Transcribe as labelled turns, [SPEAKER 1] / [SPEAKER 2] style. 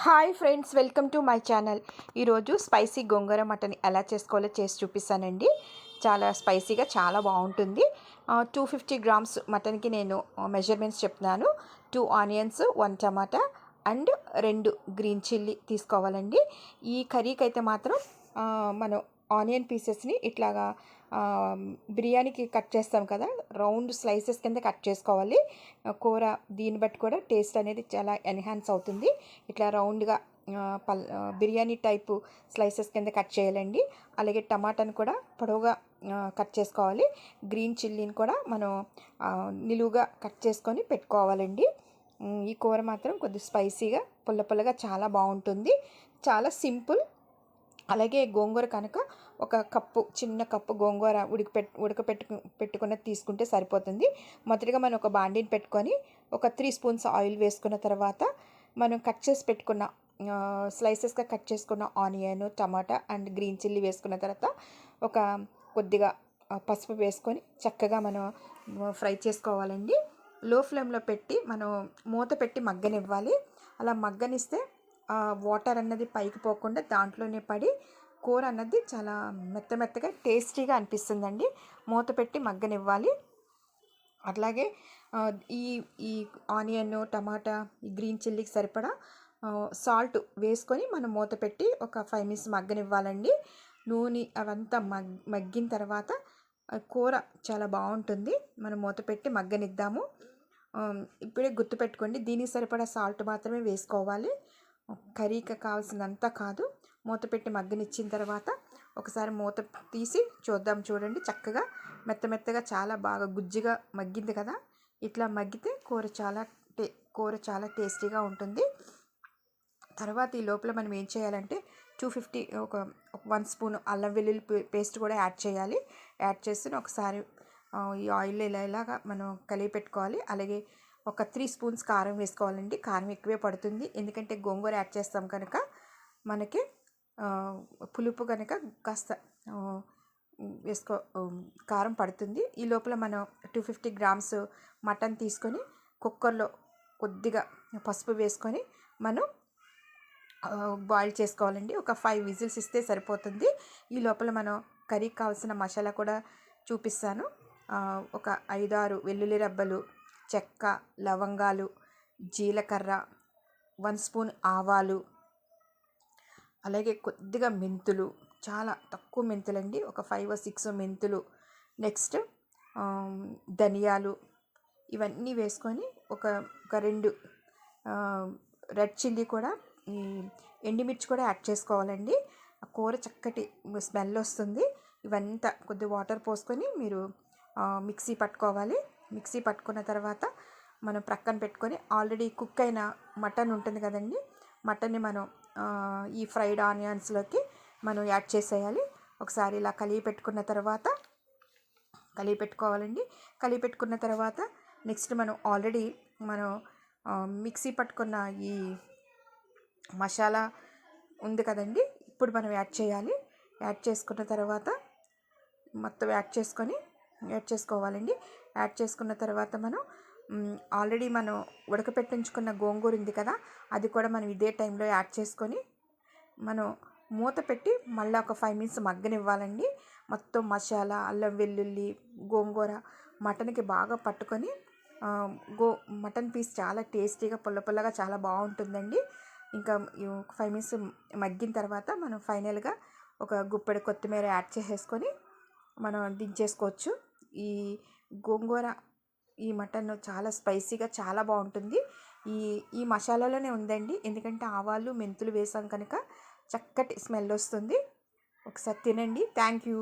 [SPEAKER 1] Hi friends, welcome to my channel. ఈరోజు spicy గోంగూర mutton ఎలా చేసుకోవాలో చేసి చూపిస్తానండి. చాలా స్పైసీగా చాలా బాగుంటుంది. 250 గ్రామ్స్ మటన్కి నేను మెజర్మెంట్స్ చెప్తున్నాను. 2 onions, 1 tomato and 2 green chilli తీసుకోవాలండి. ఈ కర్రీకి అయితే మాత్రం మనం ఆనియన్ పీసెస్ని ఇట్లాగా బిర్యానీకి కట్ చేస్తాం కదా, రౌండ్ స్లైసెస్ కింద కట్ చేసుకోవాలి. కూర దీన్ని బట్టి కూడా టేస్ట్ అనేది చాలా ఎన్హాన్స్ అవుతుంది. ఇట్లా రౌండ్గా బిర్యానీ టైపు స్లైసెస్ కింద కట్ చేయాలండి. అలాగే టమాటాని కూడా పొడవుగా కట్ చేసుకోవాలి. గ్రీన్ చిల్లీని కూడా మనం నిలువుగా కట్ చేసుకొని పెట్టుకోవాలండి. ఈ కూర మాత్రం కొద్దిగా స్పైసీగా పుల్ల పుల్లగా చాలా బాగుంటుంది. చాలా సింపుల్. అలాగే గోంగూర కనుక ఒక కప్పు, చిన్న కప్పు గోంగూర పెట్టుకున్నది తీసుకుంటే సరిపోతుంది. మొదటిగా మనం ఒక బాండీని పెట్టుకొని ఒక 3 స్పూన్స్ ఆయిల్ వేసుకున్న తర్వాత మనం కట్ చేసి పెట్టుకున్న స్లైసెస్గా కట్ చేసుకున్న onion, tomato and green chilli వేసుకున్న తర్వాత ఒక కొద్దిగా పసుపు వేసుకొని చక్కగా మనం ఫ్రై చేసుకోవాలండి. లో ఫ్లేమ్లో పెట్టి మనం మూత పెట్టి మగ్గనివ్వాలి. అలా మగ్గనిస్తే వాటర్ అన్నది పైకి పోకుండా దాంట్లోనే పడి కూర అన్నది చాలా మెత్తగా టేస్టీగా అనిపిస్తుందండి. మూత పెట్టి మగ్గనివ్వాలి. అట్లాగే ఈ ఈ ఆనియన్, టమాటా, ఈ గ్రీన్ చిల్లీకి సరిపడా సాల్ట్ వేసుకొని మనం మూత పెట్టి ఒక 5 మినిట్స్ మగ్గనివ్వాలండి. నూనె అవంతా మగ్గిన తర్వాత కూర చాలా బాగుంటుంది. మనం మూత పెట్టి మగ్గనిద్దాము. ఇప్పుడే గుర్తుపెట్టుకోండి, దీనికి సరిపడా సాల్ట్ మాత్రమే వేసుకోవాలి. కర్రీకి కావాల్సినంత కాదు. మూత పెట్టి మగ్గనిచ్చిన తర్వాత ఒకసారి మూత తీసి చూద్దాం. చూడండి, చక్కగా మెత్తగా చాలా బాగా గుజ్జుగా మగ్గింది కదా. ఇట్లా మగ్గితే కూర చాలా టేస్టీగా ఉంటుంది. తర్వాత ఈ లోపల మనం ఏం చేయాలంటే 250 ఒక 1 స్పూన్ అల్లం వెల్లుల్లి పేస్ట్ కూడా యాడ్ చేయాలి. యాడ్ చేసి ఒకసారి ఈ ఆయిల్ ఇలాగా మనం కలిపి పెట్టుకోవాలి. అలాగే ఒక 3 స్పూన్స్ కారం వేసుకోవాలండి. కారం ఎక్కువే పడుతుంది, ఎందుకంటే గోంగూర యాడ్ చేస్తాం కనుక మనకి పులుపు కనుక కాస్త కారం పడుతుంది. ఈ లోపల మనం 250 గ్రామ్స్ మటన్ తీసుకొని కుక్కర్లో కొద్దిగా పసుపు వేసుకొని మనం బాయిల్ చేసుకోవాలండి. ఒక 5 విజిల్స్ ఇస్తే సరిపోతుంది. ఈ లోపల మనం కర్రీకి కావాల్సిన మసాలా కూడా చూపిస్తాను. ఒక 5-6 వెల్లుల్లి రెబ్బలు, చెక్క, లవంగాలు, జీలకర్ర, 1 స్పూన్ ఆవాలు, అలాగే కొద్దిగా మెంతులు, చాలా తక్కువ మెంతులండి, ఒక 5-6 మెంతులు. నెక్స్ట్ ధనియాలు, ఇవన్నీ వేసుకొని ఒక 2 రెడ్ చిల్లీ కూడా, ఈ ఎండుమిర్చి కూడా యాడ్ చేసుకోవాలండి. ఆ కూర చక్కటి స్మెల్ వస్తుంది. ఇవంతా కొద్ది వాటర్ పోసుకొని మీరు మిక్సీ పట్టుకోవాలి. మిక్సీ పట్టుకున్న తర్వాత మనం ప్రక్కన పెట్టుకొని ఆల్రెడీ కుక్ అయిన మటన్ ఉంటుంది కదండి, మటన్ని మనం ఈ ఫ్రైడ్ ఆనియన్స్లోకి మనం యాడ్ చేసేయాలి. ఒకసారి ఇలా కలిపి పెట్టుకోవాలండి. కలిపి పెట్టుకున్న తర్వాత నెక్స్ట్ మనం ఆల్రెడీ మిక్సీ పట్టుకున్న ఈ మసాలా ఉంది కదండి, ఇప్పుడు మనం యాడ్ చేయాలి. యాడ్ చేసుకున్న తర్వాత మొత్తం యాడ్ చేసుకోవాలండి. యాడ్ చేసుకున్న తర్వాత మనం ఆల్రెడీ మనం ఉడకపెట్టించుకున్న గోంగూర ఉంది కదా, అది కూడా మనం ఇదే టైంలో యాడ్ చేసుకొని మనం మూత పెట్టి మళ్ళీ ఒక 5 మినిట్స్ మగ్గనివ్వాలండి. మొత్తం మసాలా, అల్లం వెల్లుల్లి, గోంగూర మటన్కి బాగా పట్టుకొని మటన్ పీస్ చాలా టేస్టీగా పుల్లగా చాలా బాగుంటుందండి. ఇంకా 5 మినిట్స్ మగ్గిన తర్వాత మనం ఫైనల్గా ఒక గుప్పెడు కొత్తిమీర యాడ్ చేసేసుకొని మనం దించేసుకోవచ్చు. ఈ గోంగూర, ఈ మటన్ చాలా స్పైసీగా చాలా బాగుంటుంది. ఈ మసాలాలోనే ఉందండి, ఎందుకంటే ఆవాలు, మెంతులు వేసాం కనుక చక్కటి స్మెల్ వస్తుంది. ఒకసారి తినండి. Thank you.